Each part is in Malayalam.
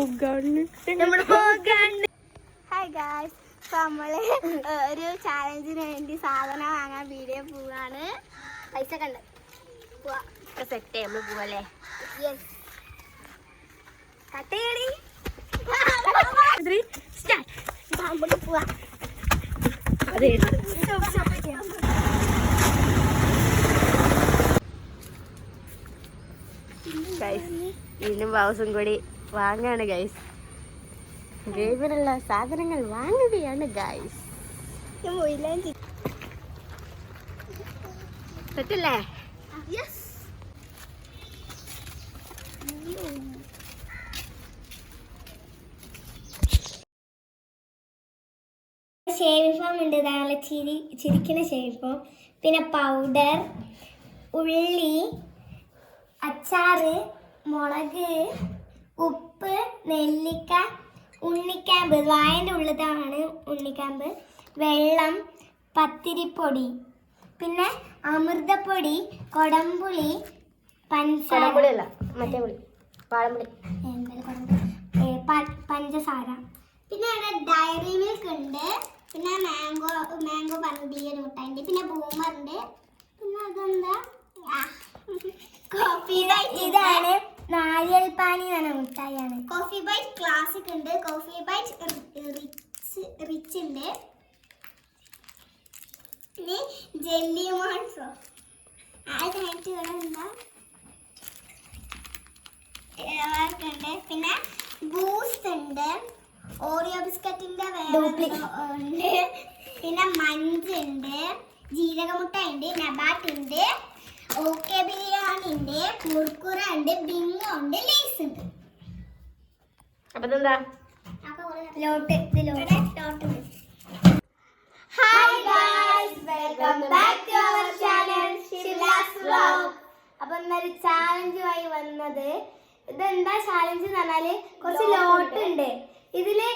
ഹായ് ഗായ്സ്, ഇപ്പൊ നമ്മള് ഒരു ചാലഞ്ചിന് വേണ്ടി സാധനം വാങ്ങാൻ വീഡിയോ പോവാണ്. പൈസ കണ്ട് പോവാ സെറ്റ് നമ്മള് പോവല്ലേ. കട്ടയടി പോവാ. ഇതിനും ബൗസും കൂടി വാങ്ങാണ് ഗൈസ്. ഗെയിമിനുള്ള സാധനങ്ങൾ വാങ്ങുകയാണ് ഗൈസ്. സെറ്റല്ലേ? ഷേവ് ഫോം ഉണ്ട്, നല്ല ചിരിക്കുന്ന ഷേവ് ഫോം. പിന്നെ പൗഡർ, ഉള്ളി, അച്ചാറ്, മുളക്, ഉപ്പ്, നെല്ലിക്ക, ഉണ്ണിക്കാമ്പ്, വായൻ്റെ ഉള്ളതാണ് ഉണ്ണിക്കാമ്പ്, വെള്ളം, പത്തിരിപ്പൊടി, പിന്നെ അമൃതപ്പൊടി, കൊടംപുളി, പഞ്ചസാര, പിന്നെ അവിടെ ഡയറി മിൽക്ക് ഉണ്ട്, പിന്നെ മാംഗോ പറഞ്ഞ മുട്ടായിണ്ട്, പിന്നെ ബൂമറുണ്ട്, പിന്നെ അതെന്താ കോഫി ബൈറ്റ്. ഇതാണ് നാരിയൽ പാനി എന്ന മുട്ടായിയാണ്. കോഫി ബൈറ്റ് ക്ലാസിക് ഉണ്ട്, കോഫി ബൈറ്റ് റിച്ച് ഉണ്ട്, പിന്നെ ജെല്ലി മോൺസോ ആയിട്ട് എന്താ ഉണ്ട്, പിന്നെ ബൂസ്റ്റ് ഉണ്ട്, ഓറിയോ ബിസ്ക്കറ്റിന്റെ ഉണ്ട്, പിന്നെ മഞ്ച് ഉണ്ട്, ജീരകമുട്ട ഉണ്ട്, നബാറ്റ് ഉണ്ട്, ഓക്കെ ബിരിയാണി ഉണ്ട്, കുർക്കുറ ഉണ്ട്, ബിങ്കോ ഉണ്ട്, ലേസ് ഉണ്ട്. അപ്പൊ എന്താ hi guys, welcome back to our channel Shilas vlog. അപ്പൊ ഇന്നൊരു ചാലഞ്ചുമായി വന്നത്. ഇതെന്താ ചാലഞ്ച് എന്ന് പറഞ്ഞാല് കുറച്ച് ലോട്ട് ഉണ്ട്. ഇതില്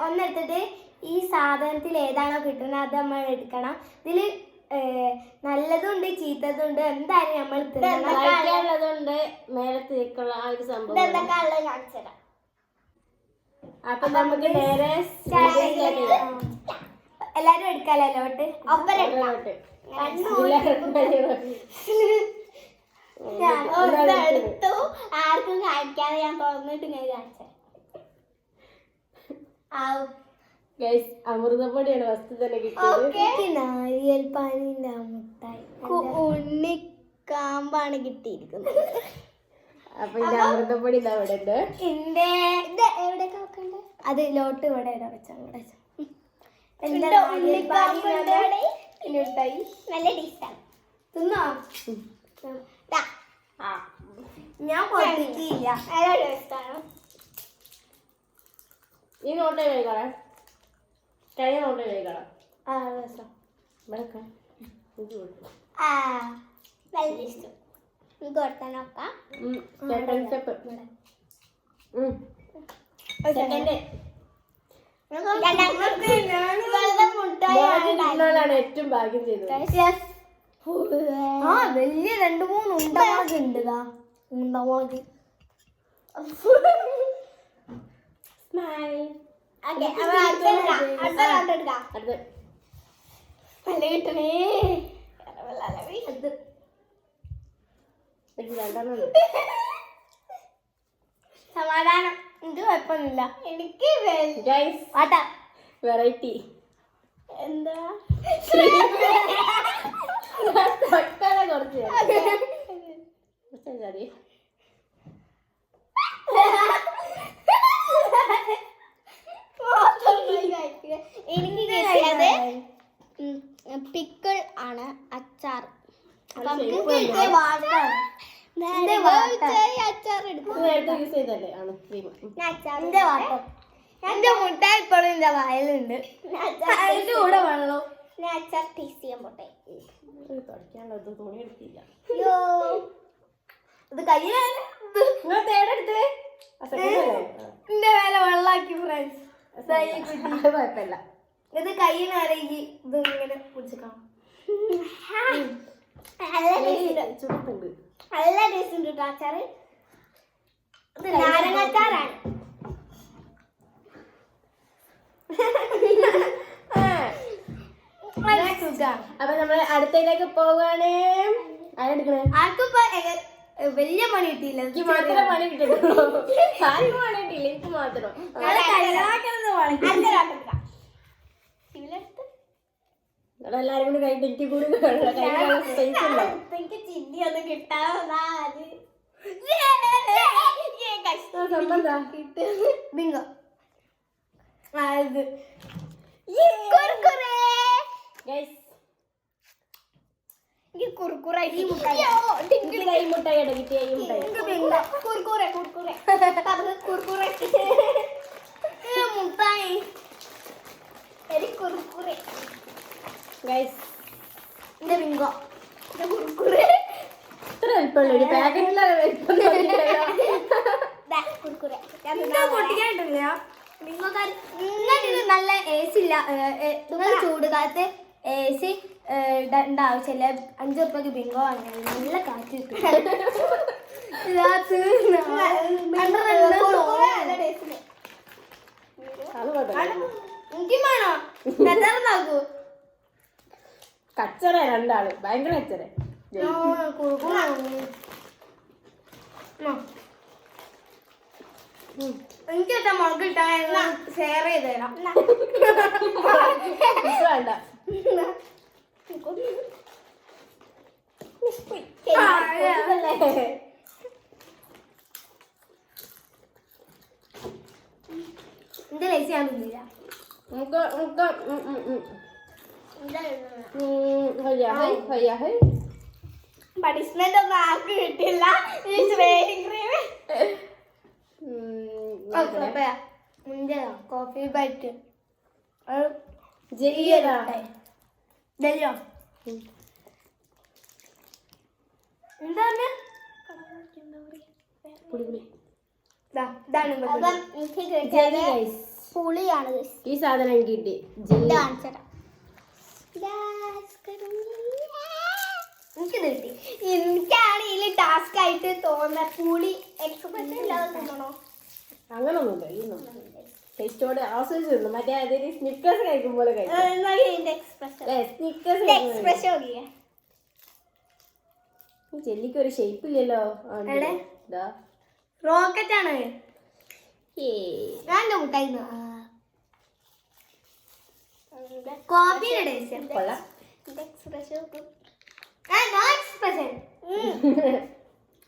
ഒന്നെടുത്തിട്ട് ഈ സാധനത്തിൽ ഏതാണോ കിട്ടുന്നത് അത് നമ്മൾ എടുക്കണം. ഇതില് നല്ലതുണ്ട് ചീത്തതുണ്ട്, എന്തായാലും നമ്മൾ ണ്ട് മേലത്തേക്കുള്ള ആ ഒരു സംഭവം. കാണിച്ചുതരാം. അപ്പൊ നമുക്ക് നേരെ എല്ലാരും എടുക്കാലോ ലോട്ട്. എടുത്തു, ആർക്കും കാണിക്കാതെ ഞാൻ തുറന്നിട്ട് ഇങ്ങനെ കാണിച്ചത്. അമൃതപ്പൊടിയാണ് വസ്തു തന്നെ കിട്ടിയത്. നാരിയൽ പാനിന്റെ മുട്ടായി ഉണ്ണിക്കാമ്പാണ് കിട്ടിയിരിക്കുന്നത്. അപ്പൊ ഇത് അമൃതപ്പൊടി ഇതാ ഇവിടെ ഉണ്ട്. എവിടെയൊക്കെ വെക്കണ്ടേ? അത് ലോട്ട് ഇവിടെ ഇടാൻ വെച്ചാൽ നല്ല ടേസ്റ്റാണ്. തിന്നോ? ഞാൻ പൊട്ടിക്കില്ല. നല്ല ടേസ്റ്റാണ്. ഈ നോട്ടേ കഴിക്കണം, കഴിഞ്ഞ നോട്ടേ കഴിക്കണം. നല്ല ഇഷ്ടം. കൊടുത്താൽ നോക്കാം. ഏറ്റവും ഭാഗ്യം ചെയ്തത്. വലിയ 2-3 ഉണ്ടമാകി ഉണ്ട്. ഉണ്ടമാകി സമാധാനം. ഇത് കുഴപ്പമൊന്നുമില്ല. എനിക്ക് വെറൈറ്റി എന്താ കുറച്ച് എനിക്ക് കിട്ടിയത് പിക്കിൾ ആണ്, അച്ചാർ. എന്റെ മുട്ടായി ഇപ്പോഴും എന്റെ വയലുണ്ട്. അതിന്റെ കൂടെ വേണല്ലോ ഞാൻ അച്ചാർ ടേസ്റ്റ് ചെയ്യാൻ പോട്ടെ. തുണി എടുത്തില്ല. ഇത് കയ്യിലാണ്. എന്റെ മേലെ വെള്ളാക്കി ഫ്രണ്ട്സ്. കുഴപ്പമില്ല. ഇത് കയ്യിനാണെങ്കിൽ ഇത് ഇങ്ങനെ പിടിച്ചിക്കണം. നല്ല ടേസ്റ്റ് ഉണ്ട് കേട്ടോ അച്ചാറ്. ഇത് നാരങ്ങ അച്ചാറാണ്. അപ്പൊ നമ്മള് അടുത്തതിലേക്ക് പോവാണ്. ആരെടുക്കണേ? ആർക്കിപ്പോ വലിയ പണി കിട്ടിയില്ല. എനിക്ക് മാത്രമേ പണി കിട്ടുള്ളൂ. ആർക്കും പണി കിട്ടിയില്ല, എനിക്ക് മാത്രം. എല്ലാരും കൂടി കഴിഞ്ഞിട്ട് എനിക്ക് കൂടി സ്പേസ് ഉണ്ടോ? എനിക്ക് ചിന്തി ഒന്നും കിട്ടാതാ. ബിങ്കോ കുർക്കുറ ഈ മുട്ടായി ബിങ്കോ കുർക്കുറ ഇത്ര വലിപ്പമുള്ള ഒരു പാക്കറ്റിലെ പൊട്ടിക്കായിട്ടില്ല. നല്ല AC ഇല്ല. നിങ്ങൾ ചൂട് കാലത്ത് AC ഇടേണ്ട ആവശ്യമില്ല. 5 ഉറുപ്പ്യക്ക് ബിങ്കോ വാങ്ങിയാൽ നല്ല കാറ്റ് കിട്ടും. എനിക്കും വേണോ? നോക്കൂ കച്ചറ രണ്ടാള് ഭയങ്കര കച്ചറ. എനിക്ക് മുളക് ഇട്ടാ ഷെയർ ചെയ്ത് തരാം. വേണ്ട എന്റെ ലൈസ് ഞാൻ തിന്നില്ല. പണിഷ്മെന്റ് ഒന്നും ആർക്ക് കിട്ടില്ല. കോഫി ബൈറ്റ് എന്താണ് പുളിയാണ്. ഈ സാധനം കിട്ടി. എനിക്കിത് കിട്ടി. എനിക്കാണ് ഇതിൽ ടാസ്ക് ആയിട്ട് തോന്നുന്ന പുളി എക്സ്പ്രഷൻ ഇല്ലാതെ തോന്നണോ? അങ്ങനൊന്നുമില്ല. ഈ ടേസ്റ്റോടെ ആസ്വദിച്ചു തിന്നു. മറ്റേ അതിൽ സ്നിക്കേഴ്സ് കഴിക്കുമ്പോൾ ചെല്ലിക്കൊരു ഷേപ്പ് ഇല്ലല്ലോ. റോക്കറ്റ് ആണ്. ഞാൻ മുട്ടായി കോഫിയുടെ ടേസ്റ്റ് കൊള്ളാം.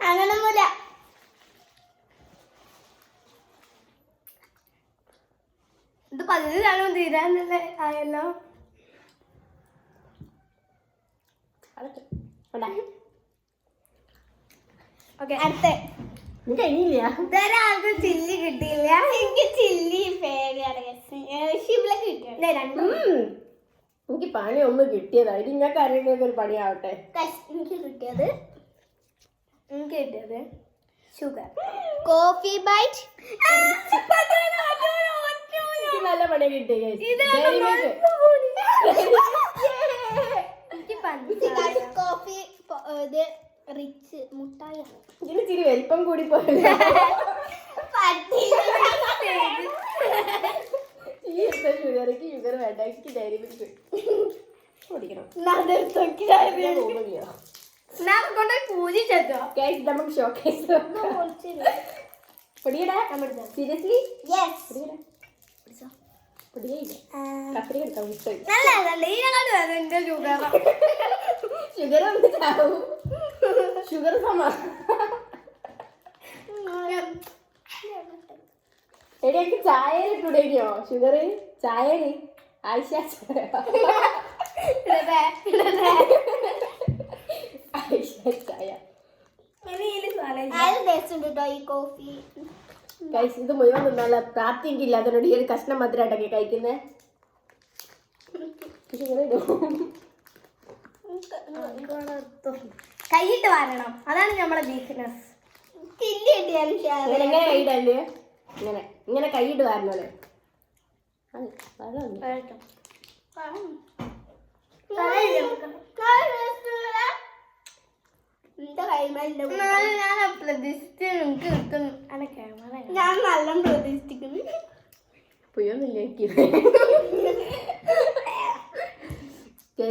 അങ്ങനൊന്നുമില്ല. ഇത് 15 തീരാനുള്ള ആയല്ലോ. ഓക്കെ അടുത്ത കഴിഞ്ഞില്ല. ഇതൊരാൾക്ക് ചില്ലി കിട്ടിയില്ല. എനിക്ക് ചില്ലി പേടിയാണ്. ഷിബില കിട്ടിയ രണ്ടും എനിക്ക് പണി ഒന്ന് കിട്ടിയതാ. ഇത് നിങ്ങൾക്ക് അറിയുന്ന ഒരു പണിയാവട്ടെ. എനിക്ക് കിട്ടിയത് ഷുഗർ കോഫി ബൈറ്റ്. നല്ല പണി കിട്ടി. കോഫി റിച്ച് മുട്ടായി. ഇതിന് ചിരി വലിപ്പം കൂടി പോയല്ലോ. ഷുഗർക്ക് ഷുഗർ വേണ്ട. എനിക്ക് ഡയറി മിൽക്ക് കുടിക്കണം. നമുക്ക് ഷോക്കേസ് പൊടിയടാ. സീരിയസ്ലി ഷുഗർ ഒന്ന് ചാവും. ഷുഗർ സമ എടി എനിക്ക് ചായയിൽ ഇട്ടുടേക്കോ ഷുഗർ? ചായയിൽ ആയിഷ ചായ. ഇത് മുഴുവൻ തിന്നാല പ്രാപ്തി എനിക്ക് ഇല്ലാത്തതുകൊണ്ട് ഈ ഒരു കഷ്ണം മാത്രമായിട്ടൊക്കെ കഴിക്കുന്നേ. കൈയിട്ട് വാരണം. അതാണ് നമ്മളെ വീക്ക്നെസ്. എങ്ങനെ കൈയിടല്ലേ? ഇങ്ങനെ കൈയിട്ട് വാരണല്ലേ? ഞാൻ നല്ല പ്രതീക്ഷിക്കുന്നു. പുയൊന്നുമില്ല എനിക്ക്.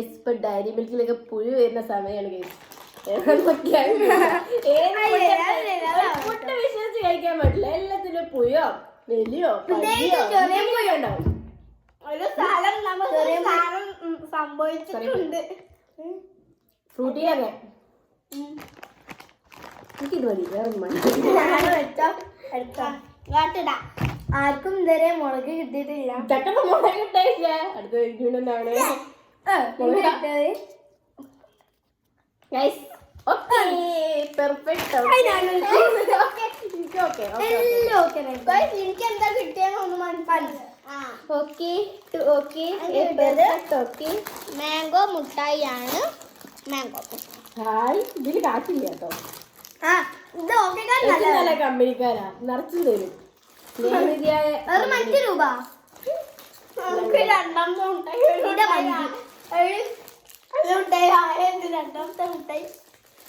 ഗൈസ് ഇപ്പൊ ഡയറി മിൽക്കിലൊക്കെ പുഴു വരുന്ന സമയമാണ് ഗൈസ്. മുട്ട വിശ്വസിച്ച് കഴിക്കാൻ പറ്റില്ല. എല്ലാത്തിലും പുയോ വലിയോ പല്ലിയോ ഉണ്ടാവും. ഒരു സ്ഥലം സംഭവിച്ചിട്ടുണ്ട്. ഫ്രൂട്ടിയൊക്കെ എനിക്കിത് മതി, വേറെ ആർക്കും ഇതുവരെ മുളക് കിട്ടിയിട്ടില്ല. ചട്ടപ്പ മുളക് കിട്ടായില്ല. അടുത്ത എന്താണ് ഗൈസ്? Okay perfect. എനിക്ക് എന്താ കിട്ടിയെന്ന് മനസ്സിലായി. മാംഗോ മുട്ടായി ആണ്. മാംഗോ ഹായ്, ഇതില് കാശില്ല കേട്ടോ. ഇത് ഓക്കെ നല്ല കമ്പനിക്കാരാ, നിറച്ചും തരും. മറ്റു രൂപ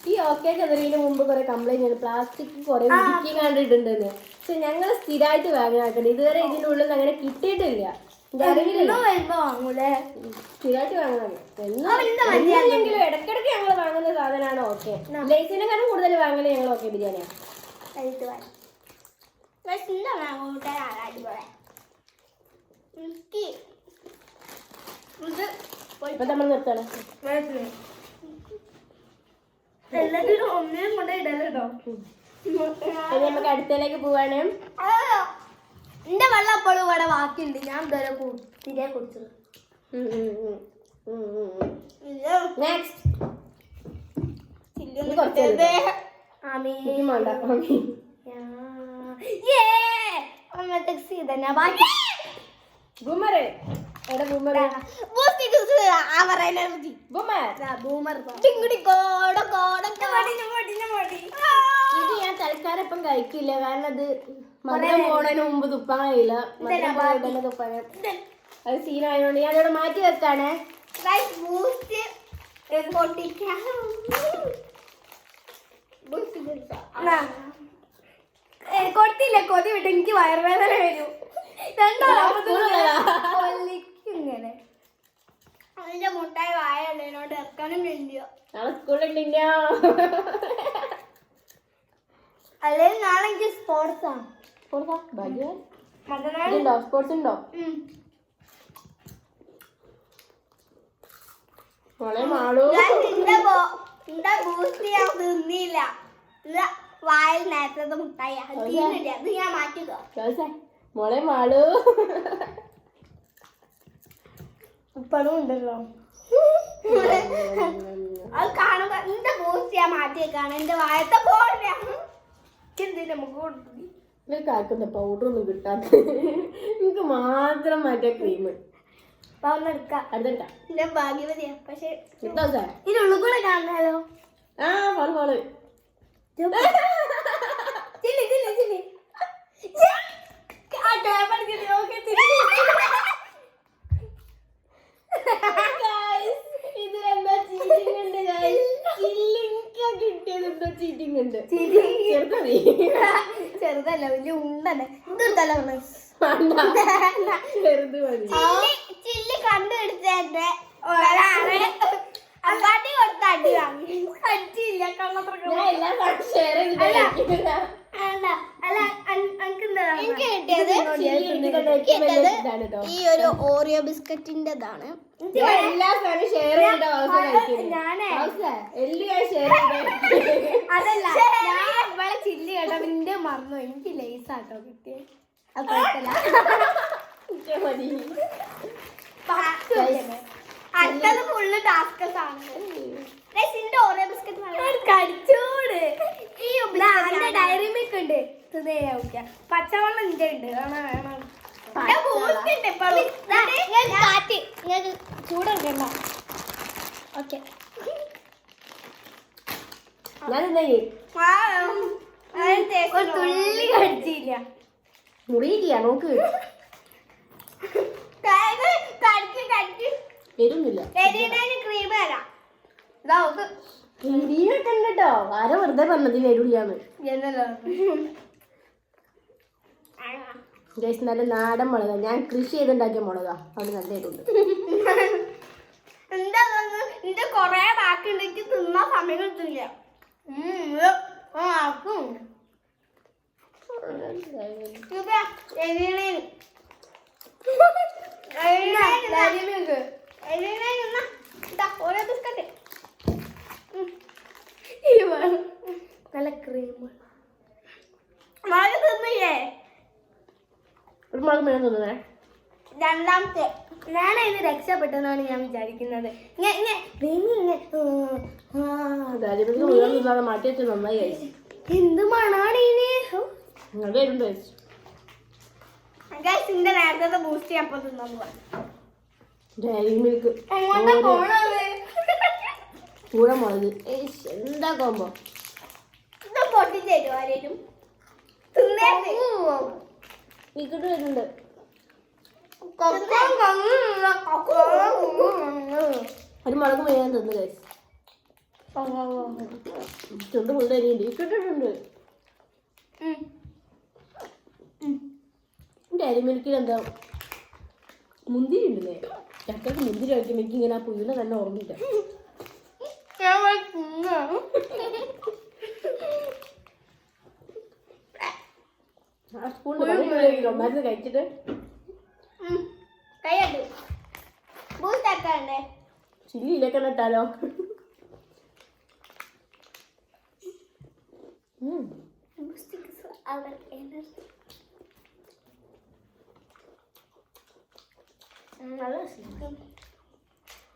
ഈ ഓക്കെ കതറിന് മുമ്പ് കുറെ കംപ്ലൈന്റ് ആണ്, പ്ലാസ്റ്റിക് കുറെ ഉരുക്കി കണ്ടിട്ടുണ്ടെന്ന്. പക്ഷെ ഞങ്ങൾ സ്ഥിരമായിട്ട് വാങ്ങാക്കണ്ട, ഇതുവരെ ഇതിന്റെ ഉള്ളിൽ നിന്ന് അങ്ങനെ കിട്ടിയിട്ടില്ല. സ്ഥിരമായിട്ട് വാങ്ങണം എന്നെങ്കിലും ഇടയ്ക്കിടയ്ക്ക് ഞങ്ങൾ വാങ്ങുന്ന സാധനമാണ് ഓക്കെ. ലേസിനെക്കാളും കൂടുതൽ വാങ്ങല് ഞങ്ങൾ ഓക്കെ ബിരിയാണിയാണ്. ഇപ്പൊ നമ്മൾ നിർത്തണം. എല്ലാത്തിനും ഒന്നിനും കൊണ്ട് ഇടല്ലോ. നമുക്ക് അടുത്തേക്ക് പോവാണ്. എന്റെ വെള്ളം അപ്പോഴും ഇവിടെ ബാക്കിയുണ്ട്. ഞാൻ ഇതുവരെ തിരെ കുടിച്ചത്. നെക്സ്റ്റ് ബൂമറ്. എവിടെ ബൂമർ? ഇത് ഞാൻ തൽക്കാലം ഇപ്പം കഴിക്കില്ല, കാരണം അത് മധുരം പോണതിന് മുമ്പ് തുപ്പാൻ കഴിയില്ല. മധുരം പോയി തുപ്പാൻ അത് സീനായതുകൊണ്ട് ഞാൻ ഇവിടെ മാറ്റി വെക്കാണേ. കൊടുത്തില്ല, കൊതി വിട്ട് എനിക്ക് വയറുവേദന വരും. ഇങ്ങനെ അതിന്റെ മുട്ടായി വായ എന്നോട് ഇറക്കാനും വേണ്ടിയോ? നാളെ സ്കൂളിലുണ്ടില്ല. അല്ലെങ്കിൽ നാളെ എനിക്ക് സ്പോർട്സ് ആണ്. സ്പോർട്സ് ഉണ്ടോ? തിന്നില്ല. വായിൽ നേരത്തെ മുട്ടായി അത് ഞാൻ മാറ്റുക. മോളെ മാളു ഇപ്പഴും ഉണ്ടല്ലോ. അത് കാണുമ്പോ എന്റെ ബൂസ്റ്റ് ഞാൻ മാറ്റിയേക്കാണ്. എന്റെ വായത്തെ പോലെ എന്തിനാ നമുക്ക് കാക്കുന്ന പൗഡർ ഒന്നും കിട്ടാത്ത എനിക്ക് മാത്രം മാറ്റിയ ക്രീം എടുക്കാം. അടുത്തെടുക്കാം. എന്റെ ഭാഗ്യവതിയാ. പക്ഷെ ഇതിനുള്ളിൽ കൂടെ കാണാലോ. ഫോള് ചെറുതല്ല, വലിയ ഉണ്ടല്ലേ. ഇതെടുത്തല്ലോ ചില്ലി കണ്ടുപിടിച്ചെന്റെ ഒരാളെ അടി കൊടുത്ത അടി വാങ്ങി. അടിച്ചില്ല, എനിക്ക് കിട്ടിയത് ഈ ഒരു ഓറിയോ ബിസ്ക്കറ്റിന്റെതാണ്. അതല്ല, ഞാൻ ഇവിടെ ചില്ലി കേട്ടോ നിന്റെ മറന്നു. എനിക്ക് ലേസ് ആട്ടോ കിട്ടിയ. അടുത്തത് ഫുള്ള് ടാസ്കസ് ആണ്. ഓറിയോ ബിസ്ക്കറ്റ് കടിച്ചോട്. ഈ ഡയറി മിൽക്ക് ഉണ്ട്, പച്ചവെള്ളം ഇന്റെ ഉണ്ട്. വേണം ചൂടെടുക്കണ്ട. ഓക്കെ, തുള്ളി കടിച്ചില്ല. മുറിയില്ല, നോക്ക് വരുന്നില്ല. ക്രീം തരാം. കേട്ടോ, ആരോ വെറുതെ പറഞ്ഞത് വരൂല്ലാന്ന്. നല്ല നാടൻ മുളകാ, ഞാൻ കൃഷി ചെയ്തുണ്ടാക്കിയ മുളകാ, അവിടെ നല്ല ഇതുണ്ട്. എന്താ എന്റെ കൊറേ ബാക്കിണ്ട് എനിക്ക് തിന്നാൻ സമയം കിട്ടില്ല. ഓരോ ബിസ്ക്കറ്റ് നല്ല ക്രീം മുളക് തിന്നില്ലേ? ഒരു മുളക് മീൻ തിന്നേ. രണ്ടാമത്തെ ഞാൻ ഇത് രക്ഷപ്പെട്ടെന്നാണ് ഞാൻ വിചാരിക്കുന്നത്. മാറ്റി വെച്ച് നന്നായി കഴിച്ചു. എന്ത് മണാണ് ഇനി? ഇതിന്റെ നേരത്തെ ബൂസ്റ്റ് ചെയ്യാൻ തിന്നാൻ പോവാ. ഡയറി മിൽക്ക് എങ്ങോട്ടാ പോണത്? കൂടെ മുളക് എന്താ കോമ്പോ. ഇത് പൊട്ടിച്ചേരും ആരേലും ഇങ്ങോട്ട് വരുന്നുണ്ട്. ഒരു മുളക് മീൻ തിന്ന് കഴിച്ചു. ചുണ്ട് ഫുള്ള് അരിയുണ്ട്. ഇട്ടിട്ടുണ്ട്. ഡയറി മിൽക്കിൽ എന്താ മുന്തിരി ഉണ്ടല്ലേ? ചക്കക്ക് മുന്തിരി കഴിക്കുമ്പോൾ എനിക്ക് ഇങ്ങനെ ആ പുയ്യനെ തന്നെ ഓർമ്മയില്ല. ആ സ്പൂണിൽ ഒന്നായിരുന്നു കഴിച്ചിട്ട് ചില്ലിയിലൊക്കെ ഇട്ടാലോ?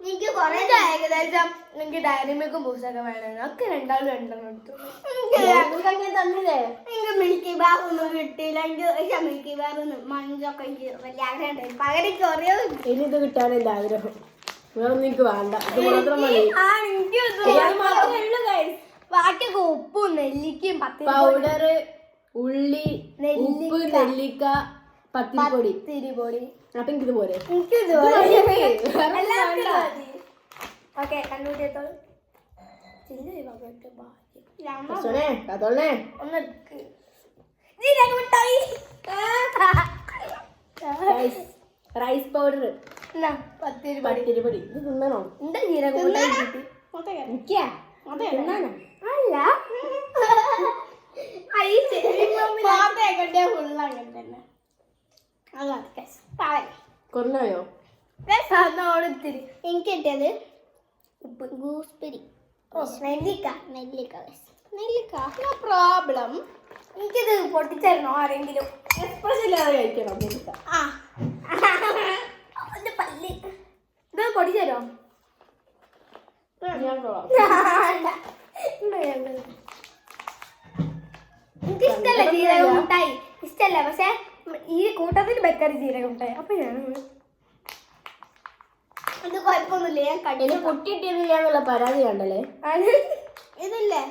എനിക്ക് കൊറേ ഏകദേശം എനിക്ക് ഡയറി മിൽക്കും ബൂസ്റ്റൊക്കെ വേണം. ഒക്കെ രണ്ടാളും രണ്ടെണ്ണം എടുത്തു. തന്നില്ലേ? എനിക്ക് മിൽക്കി ബാർ ഒന്നും കിട്ടിയില്ല. എനിക്ക് മിൽക്കി ബാർ മഞ്ചൊക്കെ എനിക്ക് വലിയ ആഗ്രഹം ഉണ്ടായി. പകരം ചെറിയ ഇനി ഇത് കിട്ടാനില്ല ആഗ്രഹം. വേറൊന്നും എനിക്ക് വേണ്ട. ഇത് മാത്രം മതി. ബാക്കിയൊക്കെ ഉപ്പും നെല്ലിക്കയും പൗഡർ, ഉള്ളി, ഉപ്പ്, നെല്ലിക്ക, പത്തിരിപ്പൊടി. അപ്പൊ എനിക്കിത് പോരെ? ഓക്കെ കണ്ടുപിടിച്ചോളൂ. റൈസ് പൗഡർ, പത്തിരിപ്പൊടി. ഇത് തിന്നണോ? എന്താ ജീരകം അല്ല കുറഞ്ഞോ? ഇത്തിരി എനിക്ക് കിട്ടിയത് ഉപ്പ് ഗൂസ്ബെറി നെല്ലിക്ക പ്രോബ്ലം. എനിക്കിത് പൊട്ടിച്ചേരണോ ആരെങ്കിലും? എക്സ്പ്രഷൻ കഴിക്കണം. പല്ലി ഇത് പൊട്ടിച്ചേരോ? എനിക്കിഷ്ടല്ല ജീരക മുട്ടായി. ഇഷ്ടല്ല. പക്ഷെ ഈ കൂട്ടത്തിൽ ബെക്കറി ജീരക മുട്ടായി. അപ്പൊ ഞാൻ ഇത് കുഴപ്പമൊന്നുമില്ല. ഞാൻ കടയിൽ പൊട്ടിയിട്ടില്ല എന്നുള്ള പരാതി കണ്ടല്ലേ? ഇതില്ലേ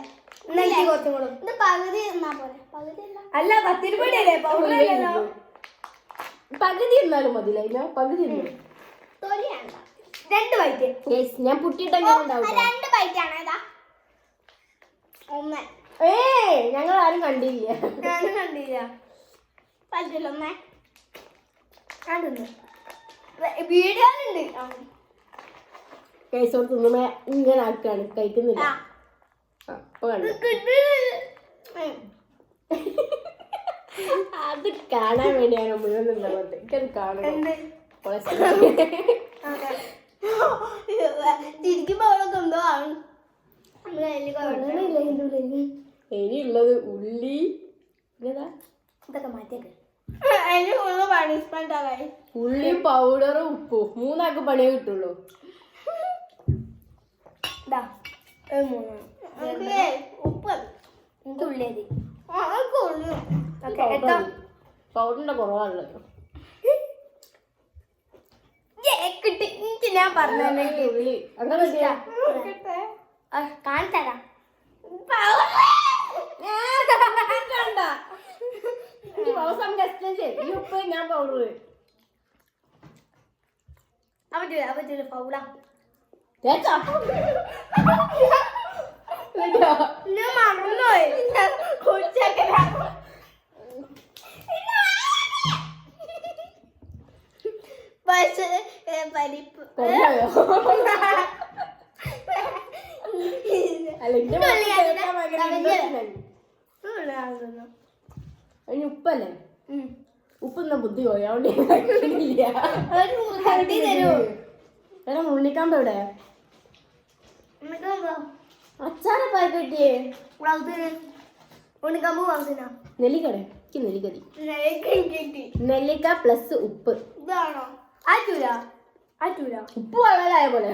കുറച്ചും കൂടെ ഇത് പകുതി എന്നാ പോലെ. പകുതി അല്ല പത്തിരിപ്പൊടിയല്ലേ? പകുതി എന്നാലും മതിയില്ല. പകുതി തൊലിയാണ്. 2 ബൈറ്റ് ഞാൻ പുട്ടിയിട്ടെങ്കിലും ഉണ്ടാവും. 2 ബൈറ്റ് ആണ്. ഏതാ? 1. ഞങ്ങൾ ആരും കണ്ടില്ല. ഞാനും കണ്ടില്ല. പറ്റില്ല. 1 വീഡിയോയിലുണ്ട്. കേസോട് തിന്നുമ്പോ ഇങ്ങനെ ആക്കാണ്. കഴിക്കുന്നില്ല. അപ്പൊ കണ്ടു. അത് കാണാൻ വേണ്ടിയാണ് മുഴുവൻ നിന്നോട്ട്. എനിക്കത് കാണണം. തിരിക്കുമ്പോ അവളൊക്കെ എന്തോ ആണ്. ഇനിയുള്ളത് ഉള്ളി ഇതൊക്കെ മാറ്റിയൊക്കെ പണിഷ്മെന്റ് ആയി. ഉള്ളി, പൗഡറും, ഉപ്പും 3 ആൾക്ക് പണിയേ കിട്ടുള്ളൂ. ഉപ്പ് എനിക്ക് ഉള്ളി പൗഡറിന്റെ കുറവാണല്ലോ. കിട്ടി. എനിക്ക് ഞാൻ പറഞ്ഞു ഉള്ളി അങ്ങനെ കാണിത്തരാം. ഈ ഉപ്പ് ഞാൻ പൗഡർ പറ്റില്ല പൗഡ ഞാൻ മറന്നുപോയി. പരിപ്പ് അല്ല എന്റെ അതിന് ഉപ്പല്ലേ ഉപ്പൊന്ന ബുദ്ധി പോയി അതുകൊണ്ട് എടാ ഉണ്ണിക്കാമ്പ എവിടെ അച്ചാറെ പാക്കറ്റിയേ നെല്ലിക്കടേ എനിക്ക് നെല്ലിക്കതി നെല്ലിക്ക പ്ലസ് ഉപ്പ് ഇതാണോ ആറ്റൂല ഉപ്പ് വളരായ പോലെ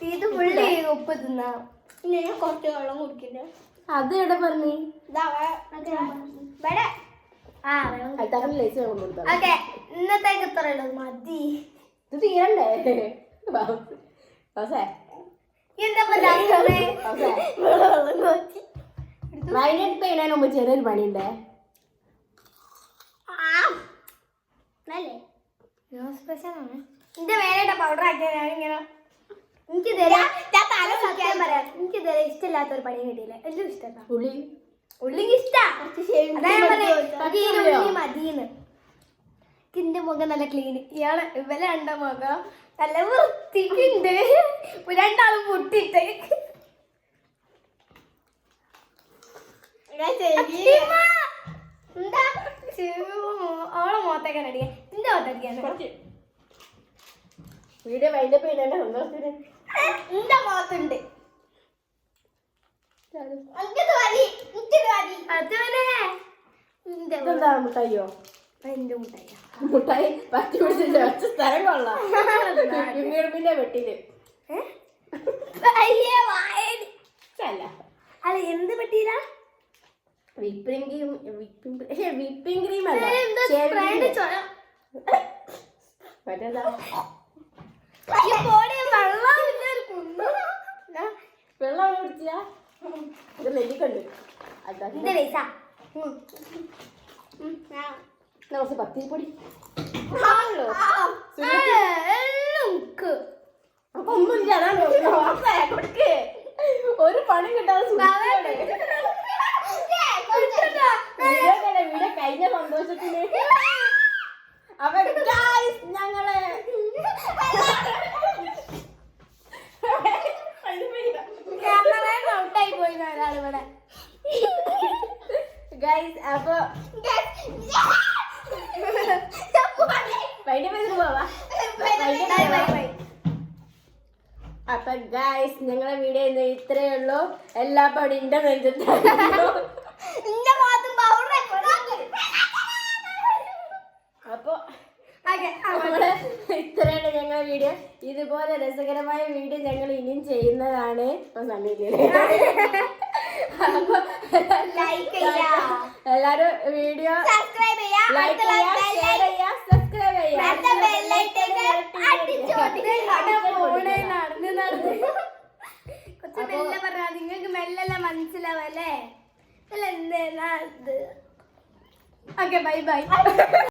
ഇത് ഫുള്ള് ഉപ്പ് തിന്നാ പിന്നെ ഞാൻ കുറച്ച് വെള്ളം കുടിക്കണ്ടേ അത് എവിടെ പറഞ്ഞു ഇന്നത്തേക്ക് ഇത്രയുള്ളൂ മതി ഇത് തീരണ്ടേ വൈകിട്ട് പെയ്യാൻ മുമ്പ് ചെറിയൊരു പണിയുണ്ടേ എന്റെ വേലയുടെ പൗഡർ ആക്കിയ ഞാനിങ്ങനെ എനിക്ക് എനിക്കിതുവരെ ഇഷ്ടമില്ലാത്തൊരു പണി കിട്ടിയില്ല എല്ലാം ഇഷ്ടം ഉള്ളിക്ക് ഇഷ്ടാ മതിന്ന് എന്റെ മുഖം നല്ല ക്ലീൻ ഇയാളെ ഇവരെ രണ്ട മുഖം നല്ല വൃത്തിക്കുണ്ട് രണ്ടാളും പൊട്ടിട്ട് എന്താ ഓളെ മുഖത്തേക്കാൻ അടിക്കാൻ എന്റെ മുഖത്തടിക്കാൻ വീഡിയോ വൈൻഡപ്പ് ചെയ്യുന്നതിന്റെ സന്തോഷത്തിന് എന്റെ മുഖത്തുണ്ട് ഇതെന്താ മുട്ടായിയോ എന്റെ മുട്ടായി മുട്ടായി പറ്റി പിടിച്ചിട്ട് വെച്ച സ്ഥലം കൊള്ളാം പിന്നെ വെട്ടില് അല്ല എന്ത് പറ്റിയില്ല വിപ്പിംഗ് ക്രീം അല്ല മറ്റേതാ വെള്ളം കുടിച്ച ഇത് നെല്ലിക്കണ്ട് കുറച്ച് പത്തിരിപ്പൊടി അപ്പൊ ഒന്നും കൊടുക്ക് ഒരു പണി കിട്ടാതെ വീഡിയോ കഴിഞ്ഞ സന്തോഷത്തിന് അപ്പൊ ഞങ്ങളെ ഔട്ടായി പോയി ഒരാളിവിടെ ഗൈസ് അപ്പൊ അപ്പൊ ഗൈസ് ഞങ്ങളെ വീഡിയോ ഇത്രയേ ഉള്ളൂ എല്ലാ പണിന്റെ നെഞ്ചത്തായിരുന്നു അപ്പൊ ഇത്രയാണ് ഞങ്ങളെ വീഡിയോ ഇതുപോലെ രസകരമായ വീഡിയോ ഞങ്ങൾ ഇനിയും ചെയ്യുന്നതാണ് ഇപ്പൊ സമയത്തില് എല്ലാരും വീഡിയോ ലൈക്ക് ചെയ്യാ ഷെയർ ചെയ്യാ സബ്സ്ക്രൈബ് ചെയ്യാ നിങ്ങൾക്ക് മെല്ലല്ല മനസ്സിലാവല്ലേ ഓക്കെ ബൈ ബൈ